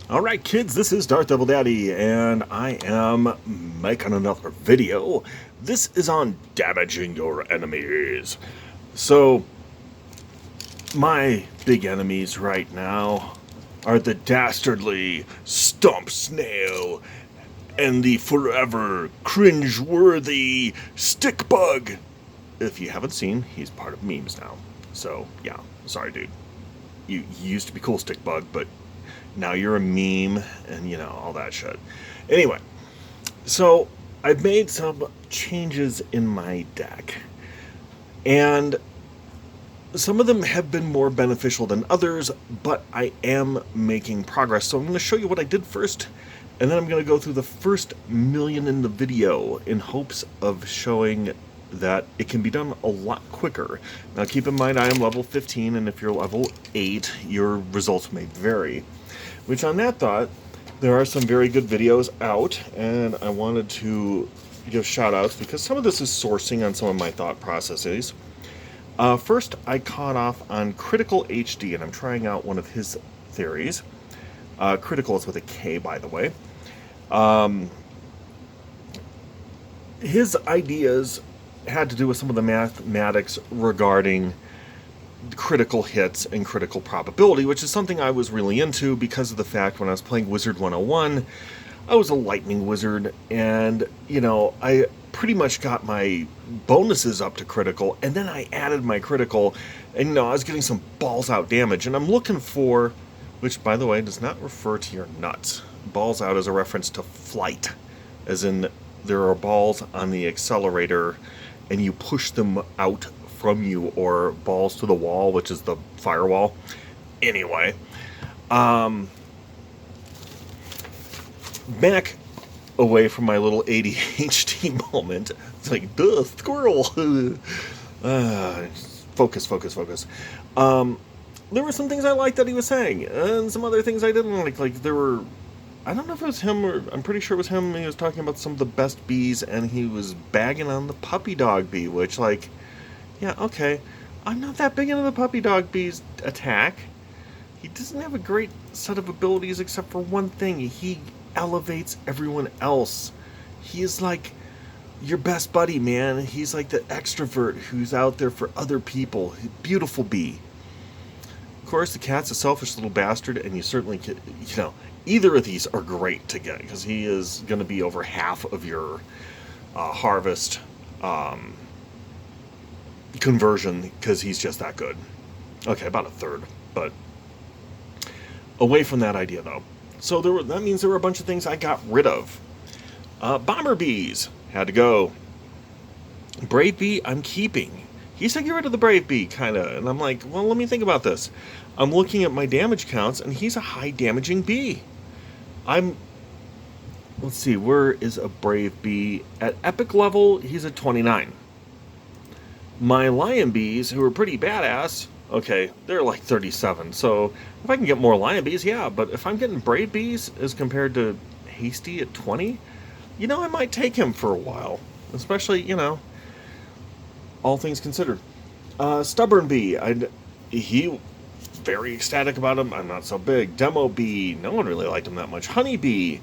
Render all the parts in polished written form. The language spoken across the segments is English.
Alright kids, this is Darth Devil Daddy, and I am making another video. This is on damaging your enemies. So, my big enemies right now are the dastardly Stomp Snail and the forever cringe-worthy Stick Bug. If you haven't seen, he's part of memes now. So, yeah, sorry dude. You used to be cool, Stick Bug, but now you're a meme and all that shit. Anyway, so I've made some changes in my deck, and some of them have been more beneficial than others, but I am making progress. So I'm going to show you what I did first, and then I'm going to go through the first million in the video in hopes of showing that it can be done a lot quicker. Now keep in mind I am level 15, and if you're level 8, your results may vary. Which, on that thought, there are some very good videos out, and I wanted to give shout-outs because some of this is sourcing on some of my thought processes. First, I caught off on Critical HD, and I'm trying out one of his theories. Critical is with a K, by the way. His ideas had to do with some of the mathematics regarding critical hits and critical probability, which is something I was really into because of the fact when I was playing Wizard 101, I was a lightning wizard, and I pretty much got my bonuses up to critical, and then I added my critical, and I was getting some balls out damage, and I'm looking for, which by the way does not refer to your nuts. Balls out is a reference to flight, as in there are balls on the accelerator and you push them out from you, or balls to the wall, which is the firewall. Anyway, back away from my little ADHD moment. It's like, duh, squirrel. Focus. There were some things I liked that he was saying, and some other things I didn't like. Like, there were, I don't know if it was him, or I'm pretty sure it was him. He was talking about some of the best bees, and he was bagging on the puppy dog bee, which, like, yeah, okay. I'm not that big into the puppy dog bee's attack. He doesn't have a great set of abilities except for one thing. He elevates everyone else. He is like your best buddy, man. He's like the extrovert who's out there for other people. Beautiful bee. Of course, the cat's a selfish little bastard, and you certainly can, either of these are great to get, because he is going to be over half of your harvest conversion, because he's just that good. Okay, about a third, but away from that idea though. So that means there were a bunch of things I got rid of. Bomber bees had to go. Brave bee I'm keeping. He said get rid of the brave bee, kinda, and I'm like, well, let me think about this. I'm looking at my damage counts, and he's a high damaging bee. Let's see, where is a brave bee? At epic level, he's at 29. My lion bees, who are pretty badass, okay, they're like 37. So if I can get more lion bees, yeah. But if I'm getting brave bees as compared to hasty at 20, I might take him for a while. Especially, all things considered. Stubborn bee, he very ecstatic about him. I'm not so big. Demo bee, no one really liked him that much. Honey bee.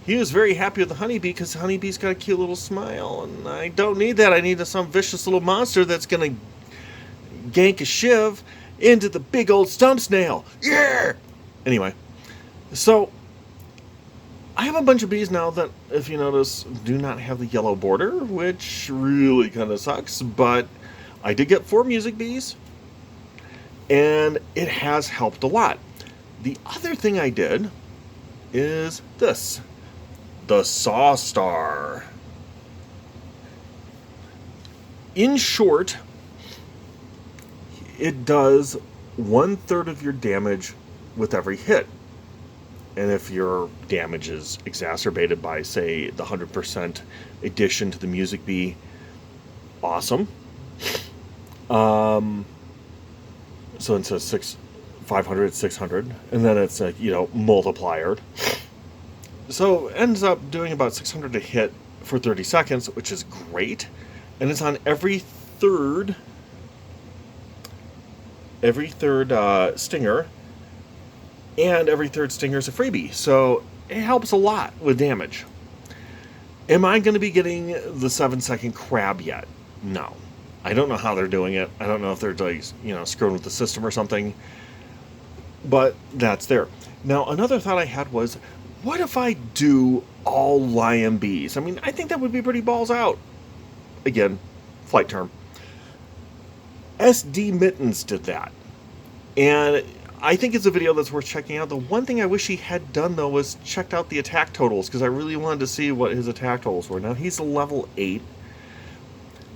He was very happy with the honeybee because the honeybee's got a cute little smile, and I don't need that. I need some vicious little monster that's going to gank a shiv into the big old stump snail. Yeah! Anyway, so I have a bunch of bees now that, if you notice, do not have the yellow border, which really kind of sucks, but I did get 4 music bees, and it has helped a lot. The other thing I did is this. The Saw Star. In short, it does 1/3 of your damage with every hit. And if your damage is exacerbated by, say, the 100% addition to the music bee, awesome. So instead of 500, 600, and then it's multiplied. So it ends up doing about 600 a hit for 30 seconds, which is great. And it's on every third stinger and every third stinger is a freebie, so it helps a lot with damage. Am I going to be getting the 7-second crab yet? No. I don't know how they're doing it. I don't know if they're like, screwing with the system or something. But that's there. Now, another thought I had was, what if I do all lion bees? I mean, I think that would be pretty balls out. Again, flight term. SD Mittens did that. And I think it's a video that's worth checking out. The one thing I wish he had done, though, was checked out the attack totals, because I really wanted to see what his attack totals were. Now, he's a level 8.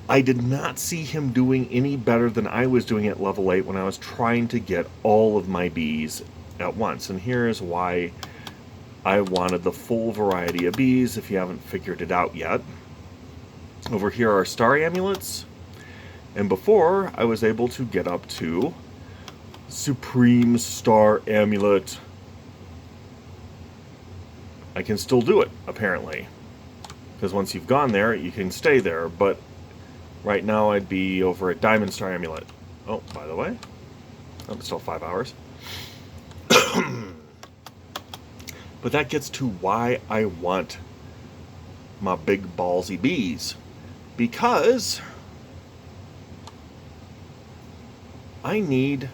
I did not see him doing any better than I was doing at level 8 when I was trying to get all of my bees at once. And here's why I wanted the full variety of bees, if you haven't figured it out yet. Over here are star amulets. And before, I was able to get up to Supreme Star Amulet. I can still do it, apparently. Because once you've gone there, you can stay there. But right now, I'd be over at Diamond Star Amulet. Oh, by the way, I'm still 5 hours. But that gets to why I want my big ballsy bees. Because I need...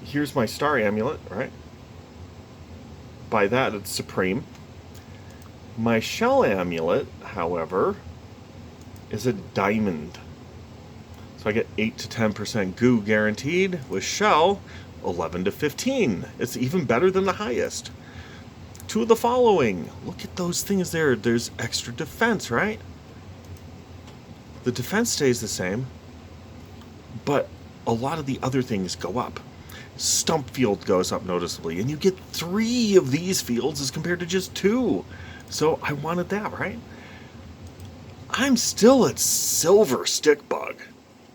Here's my star amulet, right? By that, it's supreme. My shell amulet, however, is a diamond. So I get 8 to 10% goo guaranteed. With shell, 11 to 15. It's even better than the highest. Two of the following. Look at those things there. There's extra defense, right? The defense stays the same, but a lot of the other things go up. Stump field goes up noticeably, and you get 3 of these fields as compared to just 2. So I wanted that, right? I'm still at silver stick bug.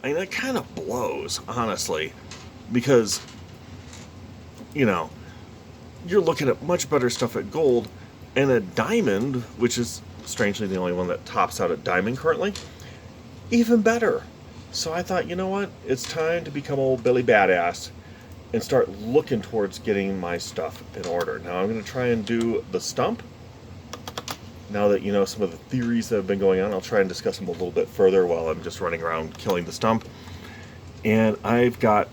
I mean, that kind of blows, honestly, because, you're looking at much better stuff at gold, and a diamond, which is strangely the only one that tops out at diamond currently, even better. So I thought, you know what? It's time to become old Billy Badass and start looking towards getting my stuff in order. Now I'm going to try and do the stump. Now that you know some of the theories that have been going on, I'll try and discuss them a little bit further while I'm just running around killing the stump. And I've got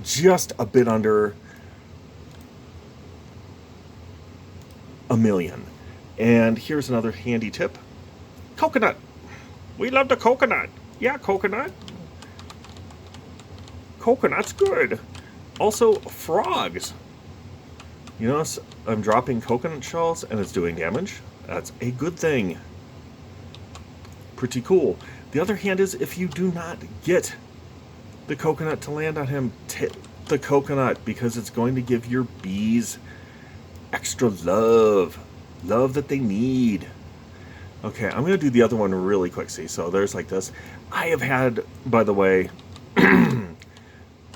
just a bit under 1 million. And here's another handy tip. Coconut. We love the coconut. Yeah, coconut. Coconut's good. Also, frogs. You notice I'm dropping coconut shells and it's doing damage. That's a good thing. Pretty cool. The other hand is, if you do not get the coconut to land on him, tip the coconut, because it's going to give your bees extra love. Love that they need. Okay, I'm going to do the other one really quick. See, so there's like this. I have had, by the way,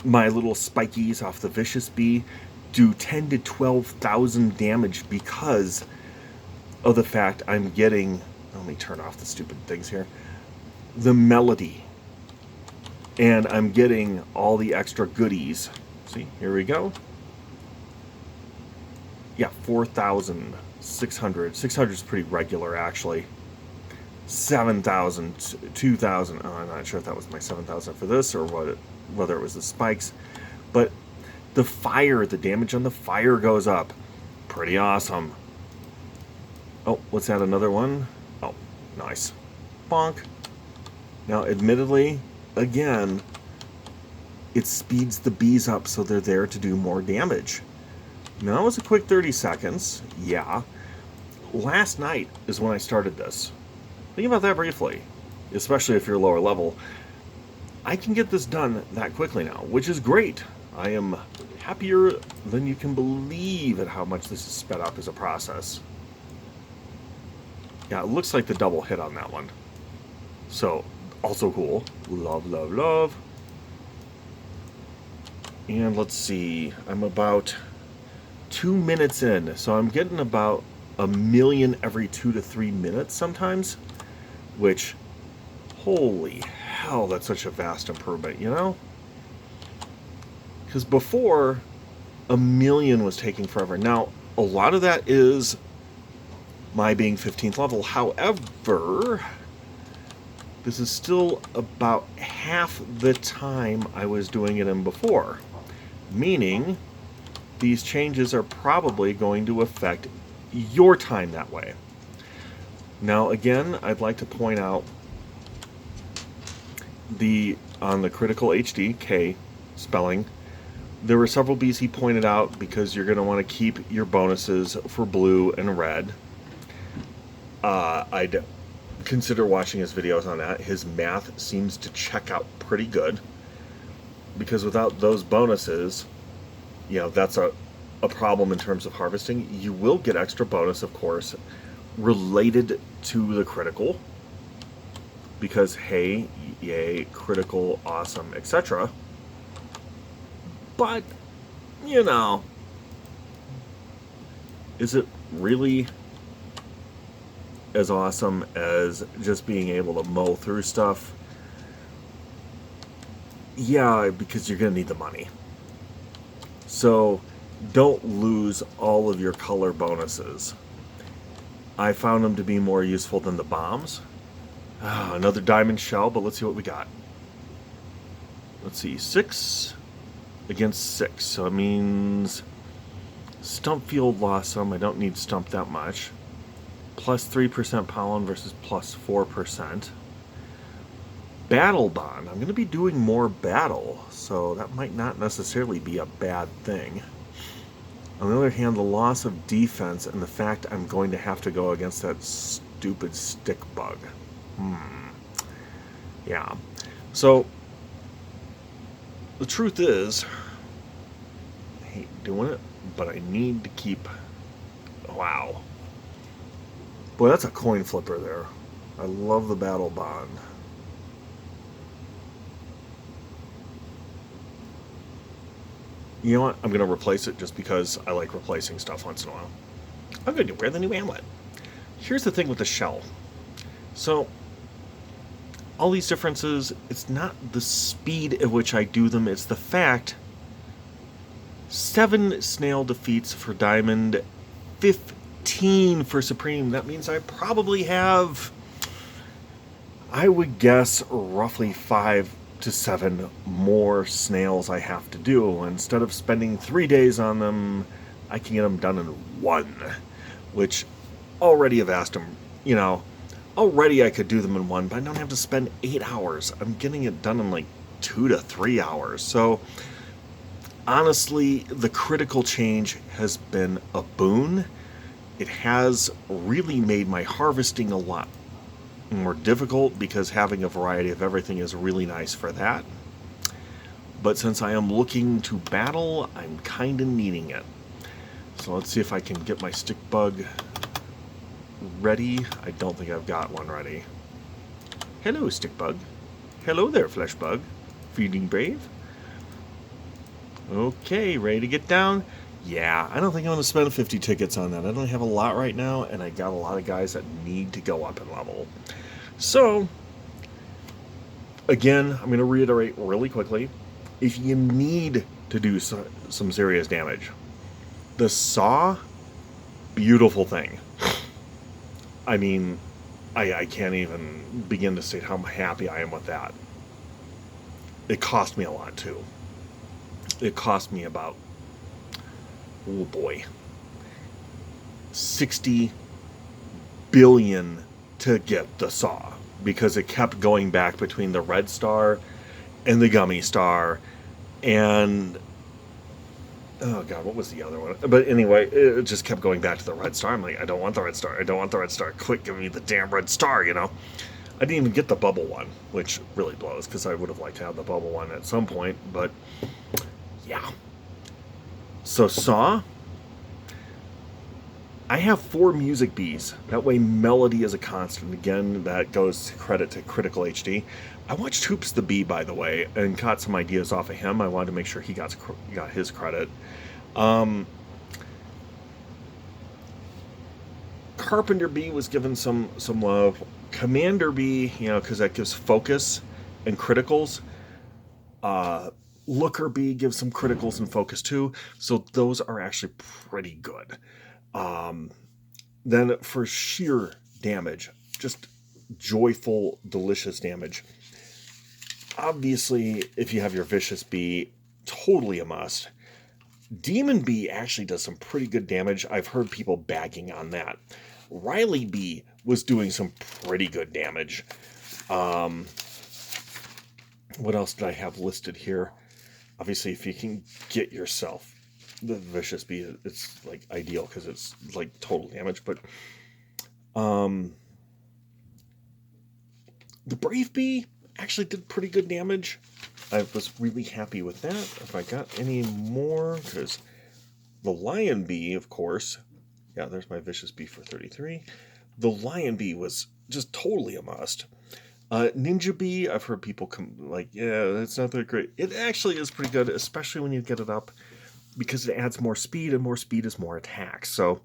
my little spikies off the Vicious Bee do 10 to 12,000 damage because of the fact I'm getting... Let me turn off the stupid things here. The melody. And I'm getting all the extra goodies. See, here we go. Yeah, 4,600. 600 is pretty regular, actually. 7,000, 2,000. Oh, I'm not sure if that was my 7,000 for this or whether it was the spikes. But the fire, the damage on the fire goes up. Pretty awesome. Oh, let's add another one. Oh, nice. Bonk. Now, admittedly, again, it speeds the bees up so they're there to do more damage. Now, that was a quick 30 seconds. Yeah. Last night is when I started this. Think about that briefly, especially if you're lower level. I can get this done that quickly now, which is great. I am happier than you can believe at how much this is sped up as a process. Yeah, it looks like the double hit on that one. So, also cool. Love, love, love. And let's see. I'm about 2 minutes in. So I'm getting about 1 million every 2 to 3 minutes sometimes. Which, holy hell, that's such a vast improvement, you know? Because before, a million was taking forever. Now, a lot of that is my being 15th level. However, this is still about half the time I was doing it in before. Meaning, these changes are probably going to affect your time that way. Now, again, I'd like to point out on the critical HD K spelling, there were several B's he pointed out because you're going to want to keep your bonuses for blue and red. I'd consider watching his videos on that. His math seems to check out pretty good, because without those bonuses, that's a problem in terms of harvesting. You will get extra bonus, of course, related to the critical, because hey, yay, critical, awesome, etc. But, is it really as awesome as just being able to mow through stuff? Yeah, because you're going to need the money. So, don't lose all of your color bonuses. I found them to be more useful than the bombs. Another diamond shell, but let's see what we got. Let's see, 6 against 6. So it means stump field lost some. I don't need stump that much. Plus 3% pollen versus plus 4%. Battle bond. I'm going to be doing more battle, so that might not necessarily be a bad thing. On the other hand, the loss of defense and the fact I'm going to have to go against that stupid stick bug. Yeah. So, the truth is, I hate doing it, but I need to keep... Wow. Boy, that's a coin flipper there. I love the battle bond. You know what? I'm going to replace it just because I like replacing stuff once in a while. I'm going to wear the new amulet. Here's the thing with the shell. So, all these differences, it's not the speed at which I do them, it's the fact 7 snail defeats for diamond, 15 for supreme. That means I probably have, I would guess, roughly 5 to 7 more snails I have to do. Instead of spending 3 days on them, I can get them done in 1, which already have asked them, already I could do them in 1, but I don't have to spend 8 hours. I'm getting it done in like 2 to 3 hours. So honestly, the critical change has been a boon. It has really made my harvesting a lot more difficult, because having a variety of everything is really nice for that. But since I am looking to battle, I'm kind of needing it. So let's see if I can get my stick bug ready. I don't think I've got one ready. Hello, stick bug. Hello there, flesh bug. Feeding brave. Okay, ready to get down? Yeah, I don't think I'm going to spend 50 tickets on that. I don't have a lot right now, and I got a lot of guys that need to go up in level. So, again, I'm going to reiterate really quickly. If you need to do some serious damage, the saw, beautiful thing. I mean, I can't even begin to state how happy I am with that. It cost me a lot, too. It cost me about, oh boy, 60 billion to get the saw, because it kept going back between the red star and the gummy star, and oh god, what was the other one? But anyway, it just kept going back to the red star. I'm like, I don't want the red star. I don't want the red star. Quick, give me the damn red star, I didn't even get the bubble one, which really blows, because I would have liked to have the bubble one at some point, but yeah. So saw, I have 4 music bees. That way melody is a constant. Again, that goes credit to Critical HD. I watched Hoops the Bee, by the way, and got some ideas off of him. I wanted to make sure he got his credit. Carpenter Bee was given some love. Commander Bee, because that gives focus and criticals. Looker Bee gives some criticals and focus too, so those are actually pretty good. Then for sheer damage, just joyful, delicious damage. Obviously, if you have your Vicious Bee, totally a must. Demon Bee actually does some pretty good damage. I've heard people bagging on that. Riley Bee was doing some pretty good damage. What else did I have listed here? Obviously, if you can get yourself the Vicious Bee, it's like ideal because it's like total damage. But the Brave Bee actually did pretty good damage. I was really happy with that. If I got any more, because the Lion Bee, of course, yeah, there's my Vicious Bee for 33. The Lion Bee was just totally a must. Ninja Bee, I've heard people come like, yeah, it's not that great. It actually is pretty good, especially when you get it up, because it adds more speed, and more speed is more attack. So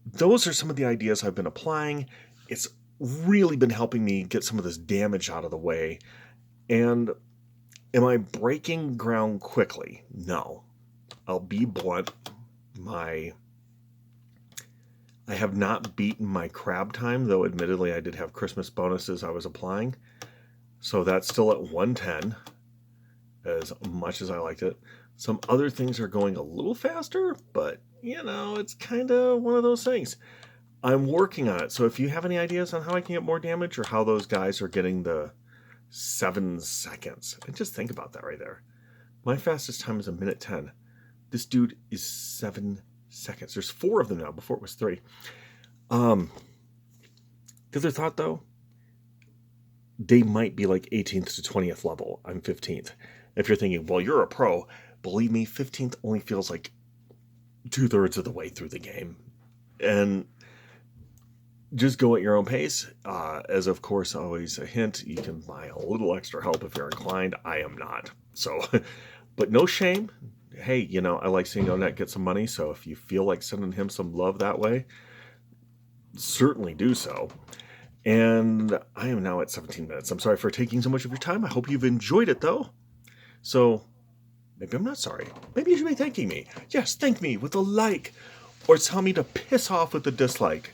those are some of the ideas I've been applying. It's really been helping me get some of this damage out of the way. And am I breaking ground quickly? No. I'll be blunt. I have not beaten my crab time, though admittedly I did have Christmas bonuses I was applying. So that's still at 110, as much as I liked it. Some other things are going a little faster, but, you know, it's kind of one of those things. I'm working on it, so if you have any ideas on how I can get more damage, or how those guys are getting the 7 seconds, and just think about that right there. My fastest time is 1:10. This dude is 7 seconds. There's 4 of them now. Before it was 3. The other thought, though, they might be like 18th to 20th level. I'm 15th. If you're thinking, well, you're a pro, believe me, 15th only feels like 2/3 of the way through the game. And just go at your own pace. As of course, always a hint, you can buy a little extra help if you're inclined. I am not. So, but no shame. Hey, you know, I like seeing Onet get some money, so if you feel like sending him some love that way, certainly do so. And I am now at 17 minutes. I'm sorry for taking so much of your time. I hope you've enjoyed it, though. So, maybe I'm not sorry. Maybe you should be thanking me. Yes, thank me with a like, or tell me to piss off with a dislike.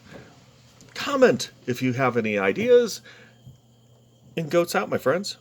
Comment if you have any ideas. And goats out, my friends.